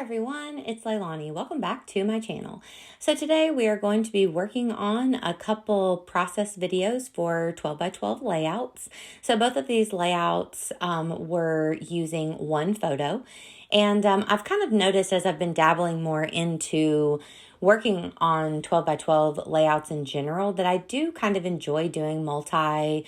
Everyone, it's Leilani. Welcome back to my channel. So today we are going to be working on a couple process videos for 12 by 12 layouts. So both of these layouts were using one photo, and I've kind of noticed as I've been dabbling more into working on 12 by 12 layouts in general that I do kind of enjoy doing multi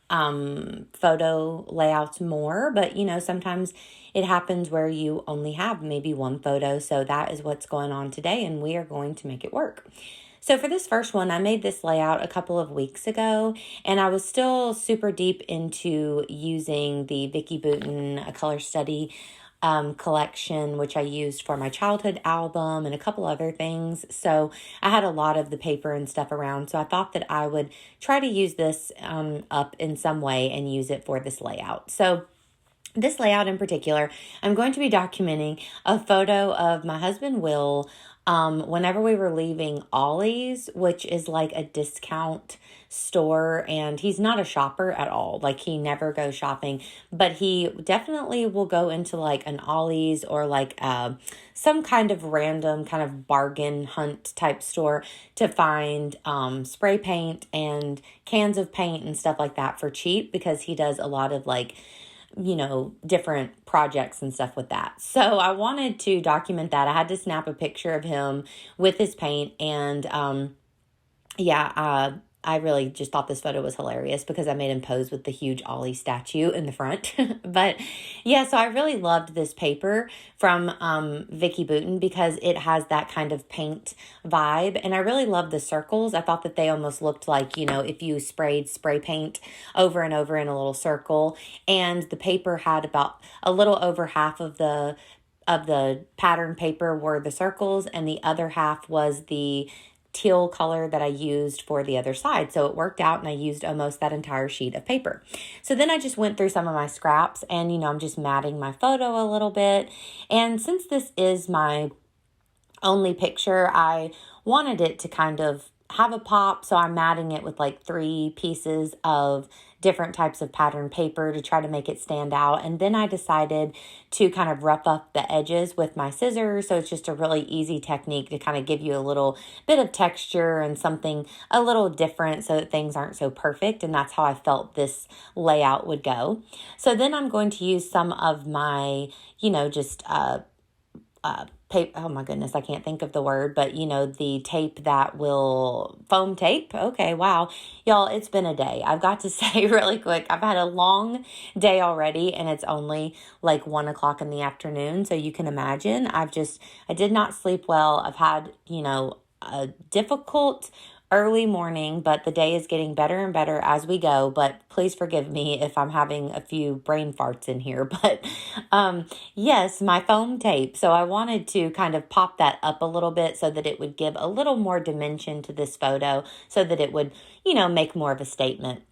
photo layouts more, but sometimes it happens where you only have maybe one photo. So that is what's going on today, and we are going to make it work. So for this first one, I made this layout a couple of weeks ago, and I was still super deep into using the Vicki Boutin Color Study collection, which I used for my childhood album and a couple other things. So I had a lot of the paper and stuff around. So I thought that I would try to use this up in some way and use it for this layout. So this layout in particular, I'm going to be documenting a photo of my husband, Will, whenever we were leaving Ollie's, which is like a discount store, and he's not a shopper at all. Like, he never goes shopping, but he definitely will go into like an Ollie's or like some kind of random kind of bargain hunt type store to find spray paint and cans of paint and stuff like that for cheap, because he does a lot of like different projects and stuff with that. So I wanted to document that. I had to snap a picture of him with his paint, and I really just thought this photo was hilarious because I made him pose with the huge Ollie statue in the front. But yeah, so I really loved this paper from Vicki Boutin because it has that kind of paint vibe. And I really love the circles. I thought that they almost looked like, if you sprayed spray paint over and over in a little circle. And the paper had about a little over half of the pattern paper were the circles, and the other half was the teal color that I used for the other side. So it worked out, and I used almost that entire sheet of paper. So then I just went through some of my scraps, and I'm just matting my photo a little bit. And since this is my only picture, I wanted it to kind of have a pop. So I'm matting it with like 3 pieces of different types of pattern paper to try to make it stand out. And then I decided to kind of rough up the edges with my scissors. So it's just a really easy technique to kind of give you a little bit of texture and something a little different so that things aren't so perfect. And that's how I felt this layout would go. So then I'm going to use some of my, paper. Oh my goodness, I can't think of the word, but the tape that will foam tape. Okay, wow. Y'all, it's been a day. I've got to say really quick, I've had a long day already, and it's only like 1 o'clock in the afternoon. So you can imagine, I did not sleep well. I've had, a difficult early morning, but the day is getting better and better as we go. But please forgive me if I'm having a few brain farts in here. But yes, my foam tape. So I wanted to kind of pop that up a little bit so that it would give a little more dimension to this photo, so that it would, make more of a statement.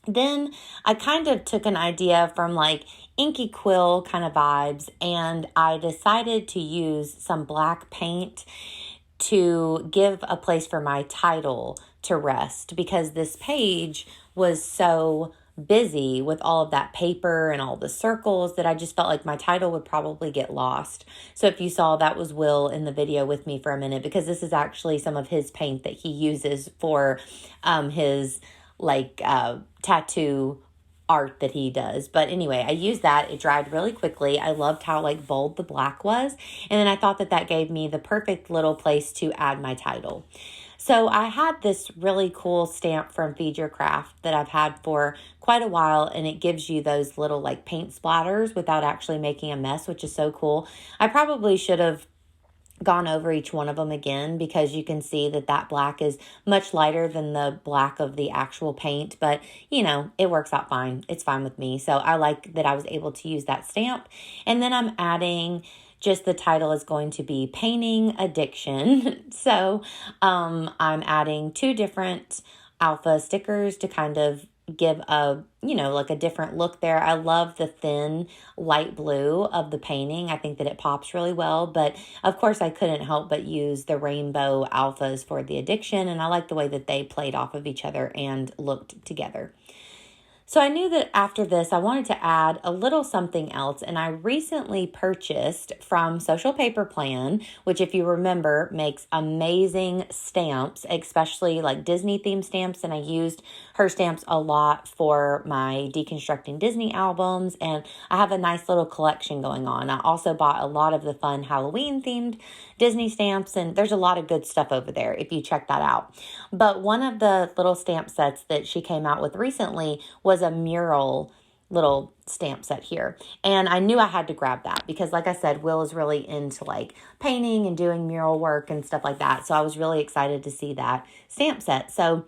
Then I kind of took an idea from like inky quill kind of vibes, and I decided to use some black paint to give a place for my title to rest, because this page was so busy with all of that paper and all the circles that I just felt like my title would probably get lost. So if you saw, that was Will in the video with me for a minute, because this is actually some of his paint that he uses for his tattoo art that he does. But anyway, I used that. It dried really quickly. I loved how like bold the black was. And then I thought that gave me the perfect little place to add my title. So I had this really cool stamp from Feed Your Craft that I've had for quite a while, and it gives you those little like paint splatters without actually making a mess, which is so cool. I probably should have gone over each one of them again, because you can see that black is much lighter than the black of the actual paint, but it works out fine. It's fine with me. So I like that I was able to use that stamp. And then I'm adding, just the title is going to be Painting Addiction. So I'm adding 2 different alpha stickers to kind of give a, like a different look there. I love the thin light blue of the painting. I think that it pops really well, but of course I couldn't help but use the rainbow alphas for the addiction, and I like the way that they played off of each other and looked together. So I knew that after this, I wanted to add a little something else. And I recently purchased from Social Paper Plan, which, if you remember, makes amazing stamps, especially like Disney themed stamps. And I used her stamps a lot for my Deconstructing Disney albums. And I have a nice little collection going on. I also bought a lot of the fun Halloween themed Disney stamps. And there's a lot of good stuff over there if you check that out. But one of the little stamp sets that she came out with recently was a mural little stamp set here. And I knew I had to grab that because, like I said, Will is really into like painting and doing mural work and stuff like that. So I was really excited to see that stamp set. So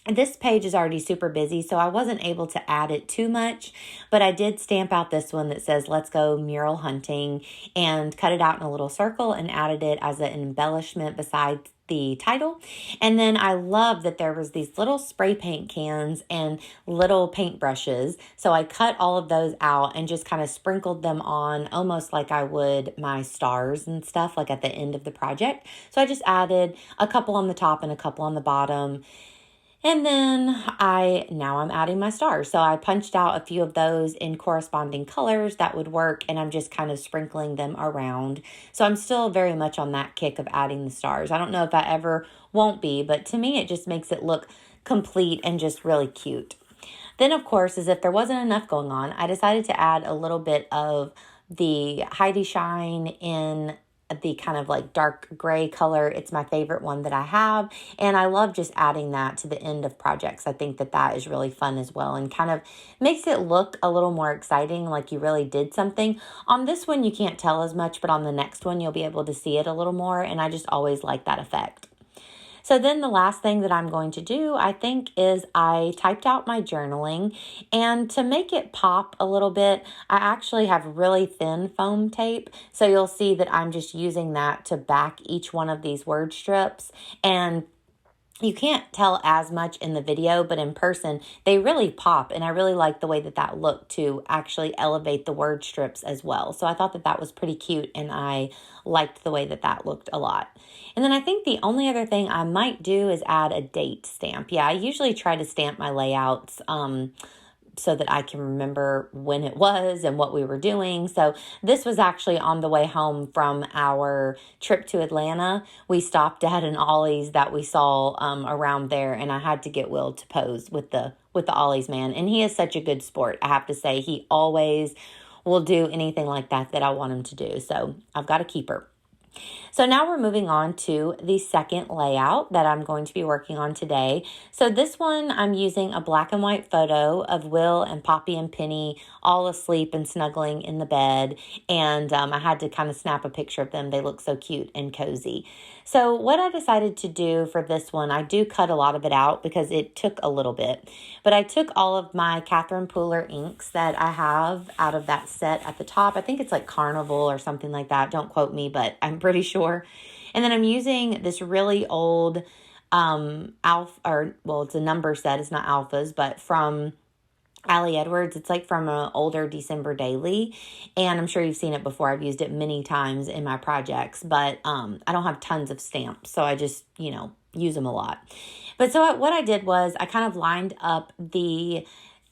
this page is already super busy, so I wasn't able to add it too much, but I did stamp out this one that says, "Let's go mural hunting," and cut it out in a little circle and added it as an embellishment beside the title. And then I love that there was these little spray paint cans and little paint brushes. So I cut all of those out and just kind of sprinkled them on almost like I would my stars and stuff, like at the end of the project. So I just added a couple on the top and a couple on the bottom. And then now I'm adding my stars. So I punched out a few of those in corresponding colors that would work, and I'm just kind of sprinkling them around. So I'm still very much on that kick of adding the stars. I don't know if I ever won't be, but to me, it just makes it look complete and just really cute. Then, of course, as if there wasn't enough going on, I decided to add a little bit of the Heidi Shine in the kind of like dark gray color. It's my favorite one that I have, and I love just adding that to the end of projects. I think that that is really fun as well and kind of makes it look a little more exciting, like you really did something. On this one you can't tell as much, but on the next one you'll be able to see it a little more, and I just always like that effect. So then the last thing that I'm going to do, I think, is I typed out my journaling, and to make it pop a little bit, I actually have really thin foam tape. So you'll see that I'm just using that to back each one of these word strips, and you can't tell as much in the video, but in person, they really pop. And I really like the way that that looked to actually elevate the word strips as well. So I thought that that was pretty cute, and I liked the way that that looked a lot. And then I think the only other thing I might do is add a date stamp. Yeah, I usually try to stamp my layouts so that I can remember when it was and what we were doing. So this was actually on the way home from our trip to Atlanta. We stopped at an Ollie's that we saw around there, and I had to get Will to pose with the Ollie's man. And he is such a good sport, I have to say. He always will do anything like that I want him to do. So I've got a keeper. So now we're moving on to the second layout that I'm going to be working on today. So this one, I'm using a black and white photo of Will and Poppy and Penny all asleep and snuggling in the bed. And I had to kind of snap a picture of them. They look so cute and cozy. So what I decided to do for this one, I do cut a lot of it out because it took a little bit. But I took all of my Catherine Pooler inks that I have out of that set at the top. I think it's like Carnival or something like that. Don't quote me, but I'm pretty sure. And then I'm using this really old it's a number set. It's not alphas, but from Allie Edwards. It's like from an older December daily, and I'm sure you've seen it before. I've used it many times in my projects, but I don't have tons of stamps, so I just, use them a lot. But so what I did was I kind of lined up the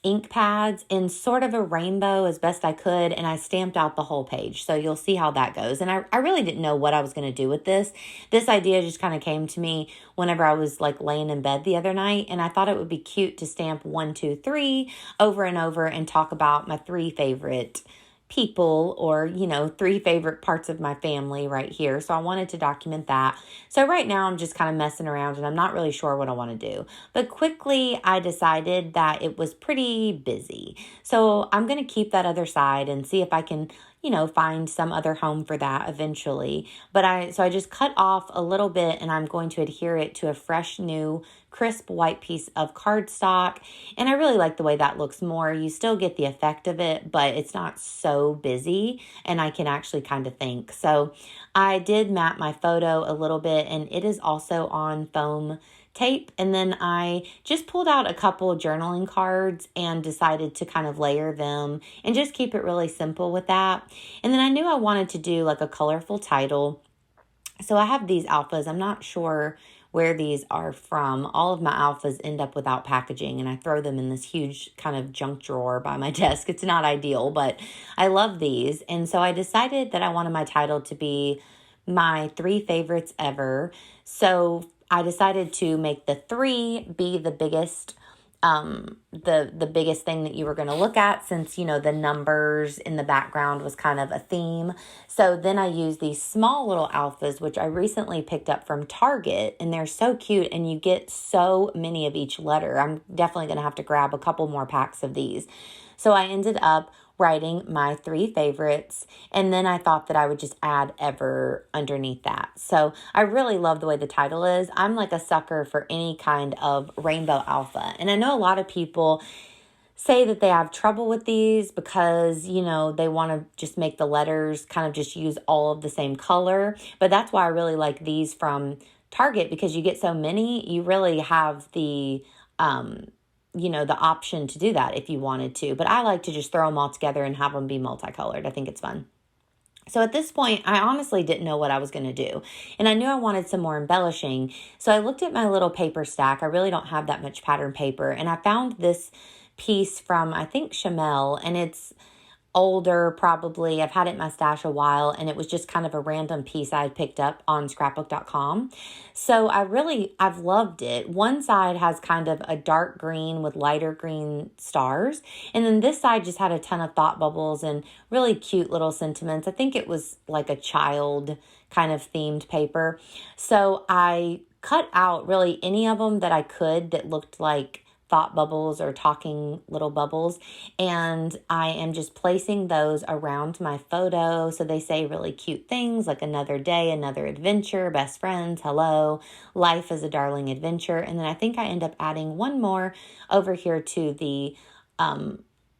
ink pads in sort of a rainbow as best I could, and I stamped out the whole page. So you'll see how that goes. And I really didn't know what I was going to do with this. This idea just kind of came to me whenever I was like laying in bed the other night, and I thought it would be cute to stamp 1, 2, 3 over and over and talk about my 3 favorite people, or 3 favorite parts of my family right here. So I wanted to document that. So right now I'm just kind of messing around, and I'm not really sure what I want to do. But quickly I decided that it was pretty busy. So I'm going to keep that other side and see if I can find some other home for that eventually. But I just cut off a little bit, and I'm going to adhere it to a fresh, new, crisp white piece of cardstock. And I really like the way that looks more. You still get the effect of it, but it's not so busy, and I can actually kind of think. So I did map my photo a little bit, and it is also on foam tape. And then I just pulled out a couple of journaling cards and decided to kind of layer them and just keep it really simple with that. And then I knew I wanted to do like a colorful title. So I have these alphas. I'm not sure where these are from. All of my alphas end up without packaging, and I throw them in this huge kind of junk drawer by my desk. It's not ideal, but I love these. And so I decided that I wanted my title to be my 3 favorites ever. So I decided to make the 3 be the biggest the biggest thing that you were going to look at, since, you know, the numbers in the background was kind of a theme. So then I used these small little alphas, which I recently picked up from Target, and they're so cute, and you get so many of each letter. I'm definitely going to have to grab a couple more packs of these. So I ended up writing my 3 favorites, and then I thought that I would just add ever underneath that. So I really love the way the title is. I'm like a sucker for any kind of rainbow alpha, and I know a lot of people say that they have trouble with these because, you know, they want to just make the letters kind of just use all of the same color. But that's why I really like these from Target, because you get so many. You really have the you know, the option to do that if you wanted to. But I like to just throw them all together and have them be multicolored. I think it's fun. So at this point, I honestly didn't know what I was going to do. And I knew I wanted some more embellishing. So I looked at my little paper stack. I really don't have that much pattern paper. And I found this piece from, I think, Chamel. And it's older, probably. I've had it in my stash a while, and it was just kind of a random piece I had picked up on scrapbook.com. So I've loved it. One side has kind of a dark green with lighter green stars, and then this side just had a ton of thought bubbles and really cute little sentiments. I think it was like a child kind of themed paper. So I cut out really any of them that I could that looked like thought bubbles or talking little bubbles, and I am just placing those around my photo so they say really cute things like another day, another adventure, best friends, hello, life is a darling adventure. And then I think I end up adding one more over here to the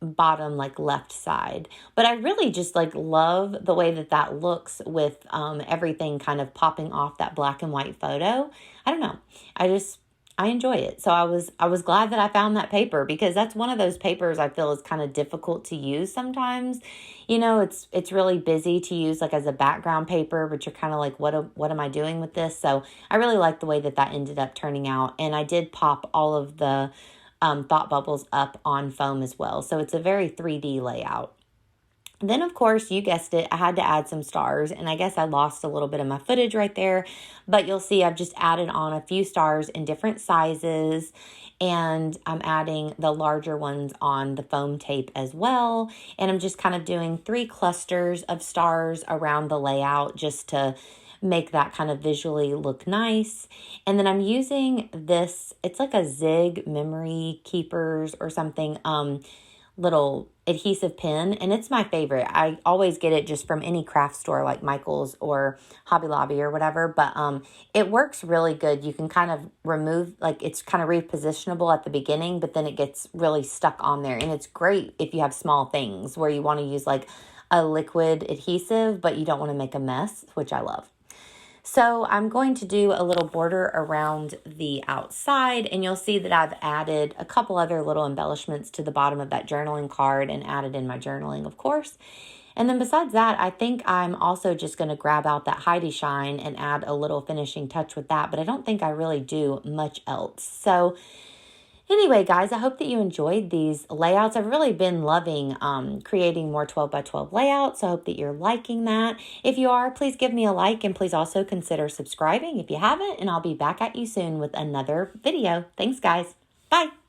bottom like left side. But I really just like love the way that that looks with everything kind of popping off that black and white photo. I don't know, I enjoy it. So I was glad that I found that paper, because that's one of those papers I feel is kind of difficult to use sometimes. You know, it's really busy to use like as a background paper, but you're kind of like, what am I doing with this? So I really like the way that that ended up turning out. And I did pop all of the thought bubbles up on foam as well. So it's a very 3D layout. Then, of course, you guessed it, I had to add some stars, and I guess I lost a little bit of my footage right there, but you'll see I've just added on a few stars in different sizes, and I'm adding the larger ones on the foam tape as well, and I'm just kind of doing 3 clusters of stars around the layout just to make that kind of visually look nice. And then I'm using this, it's like a Zig Memory Keepers or something, little adhesive pen, and it's my favorite. I always get it just from any craft store like Michael's or Hobby Lobby or whatever, but it works really good. You can kind of remove, like it's kind of repositionable at the beginning, but then it gets really stuck on there, and it's great if you have small things where you want to use like a liquid adhesive, but you don't want to make a mess, which I love. So I'm going to do a little border around the outside, and you'll see that I've added a couple other little embellishments to the bottom of that journaling card and added in my journaling, of course. And then besides that, I think I'm also just going to grab out that Heidi Shine and add a little finishing touch with that, but I don't think I really do much else. So anyway, guys, I hope that you enjoyed these layouts. I've really been loving creating more 12 by 12 layouts, so I hope that you're liking that. If you are, please give me a like, and please also consider subscribing if you haven't, and I'll be back at you soon with another video. Thanks, guys. Bye.